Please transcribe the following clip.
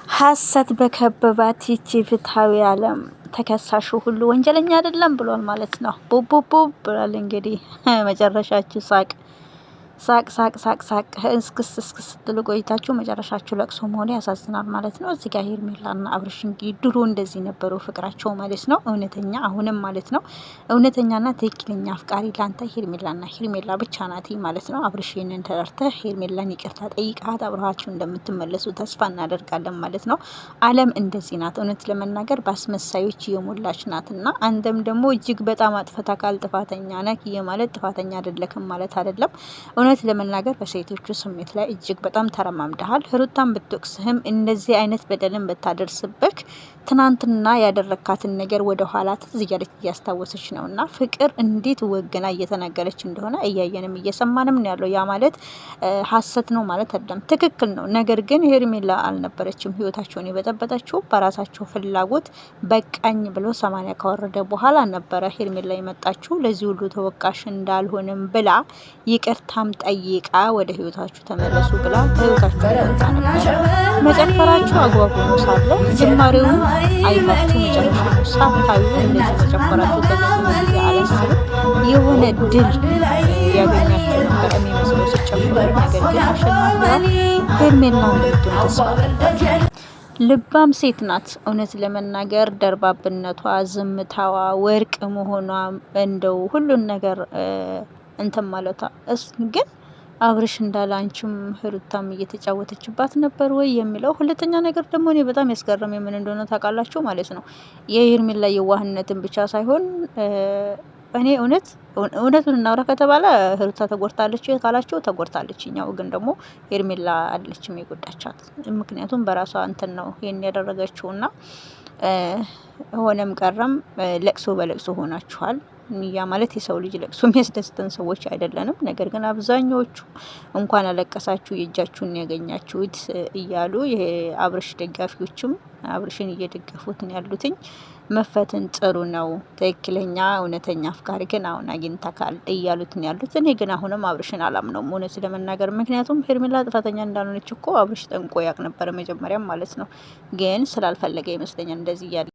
ሐሰት በከበባት ይቺ ፍትሃዊ ዓለም ተከሳሹ ሁሉ ወንጀለኛ አይደለም ብሏል ማለት ነው። ቡቡቡ ብሏል። እንግዲህ መጨረሻችሁ ሳቅ ሳቅ ሳቅ ሳቅ ሳቅ እስክስ እስክስ ስትሉ ቆይታችሁ መጨረሻችሁ ለቅሶ መሆኑ ያሳዝናል ማለት ነው። እዚህ ጋር ሄርሜላና አብርሽ እንግዲህ ድሮ እንደዚህ ነበሩ ፍቅራቸው ማለት ነው። እውነተኛ አሁንም ማለት ነው። እውነተኛና ትክክለኛ አፍቃሪ ላንተ ሄርሜላና ሄርሜላ ብቻ ናት ማለት ነው። አብርሽ ይህንን ተረድተህ ሄርሜላን ይቅርታ ጠይቃት አብረሃችሁ እንደምትመለሱ ተስፋ እናደርጋለን ማለት ነው። ዓለም እንደዚህ ናት። እውነት ለመናገር በአስመሳዮች እየሞላች ናት እና አንተም ደግሞ እጅግ በጣም አጥፍታ ካል ጥፋተኛ ነህ ማለት ጥፋተኛ አይደለክም ማለት አይደለም። እውነት ለመናገር በሴቶቹ ስሜት ላይ እጅግ በጣም ተረማምደሃል። ሩታን ብትወቅስህም እንደዚህ አይነት በደልን ብታደርስብህ ትናንትና ያደረካትን ነገር ወደ ኋላ ትዝ እያለች እያስታወሰች ነው እና ፍቅር እንዴት ወገና እየተናገረች እንደሆነ እያየንም እየሰማንም ነው ያለው። ያ ማለት ሐሰት ነው ማለት አይደለም፣ ትክክል ነው። ነገር ግን ሄርሜላ አልነበረችም ህይወታቸውን የበጠበጠችው። በራሳቸው ፍላጎት በቃኝ ብለው 80 ካወረደ በኋላ ነበረ ሄርሜላ የመጣችው። ለዚህ ሁሉ ተወቃሽ እንዳልሆንም ብላ ይቅርታም ጠይቃ ወደ ህይወታችሁ ተመለሱ ብላ ህይወታችሁ ተመጣ ነበር። መጨፈራችሁ አግባብ ሆኖ ሳለ ጅማሬውን አይታችሁ መጨረሻው ሳታዩ እንደዚህ መጨፈራችሁ ተገቢ አላስብም። የሆነ ድል ያገኛችሁ ነበር የሚመስለው ሲጨፍሩ። ነገር ግን አሸናፊዋ ሄርሜላ እንደምትሆን ተስፋ አደርጋለሁ። ልባም ሴት ናት። እውነት ለመናገር ደርባብነቷ፣ ዝምታዋ፣ ወርቅ መሆኗ እንደው ሁሉን ነገር እንትን ማለቷ ግን አብርሽ እንዳለ አንቺም ሩታም እየተጫወተችባት ነበር ወይ የሚለው። ሁለተኛ ነገር ደግሞ እኔ በጣም ያስገረመኝ ምን እንደሆነ ታውቃላችሁ ማለት ነው። የሄርሜላ የዋህነትን ብቻ ሳይሆን እኔ እውነቱን እናውራ ከተባለ ሩታ ተጎድታለች ካላችሁ ተጎድታለች። እኛው ግን ደግሞ ሄርሜላ አለችም የጎዳቻት። ምክንያቱም በራሷ እንትን ነው ይሄን ያደረገችውና ሆነም ቀረም ለቅሶ በለቅሶ ሆናችኋል። ያ ማለት የሰው ልጅ ለቅሶ የሚያስደስተን ሰዎች አይደለንም። ነገር ግን አብዛኛዎቹ እንኳን አለቀሳችሁ የእጃችሁን ያገኛችሁት እያሉ የአብርሽ ደጋፊዎችም አብርሽን እየደገፉት ነው ያሉትኝ። መፈትን ጥሩ ነው፣ ትክክለኛ እውነተኛ አፍቃሪ ግን አሁን አግኝተካል እያሉት ነው ያሉት። እኔ ግን አሁንም አብርሽን አላምነውም እውነት ለመናገር። ምክንያቱም ሄርሜላ ጥፋተኛ እንዳልሆነች እኮ አብርሽ ጠንቆ ያቅ ነበረ መጀመሪያም ማለት ነው። ግን ስላልፈለገ ይመስለኛል እንደዚህ እያለ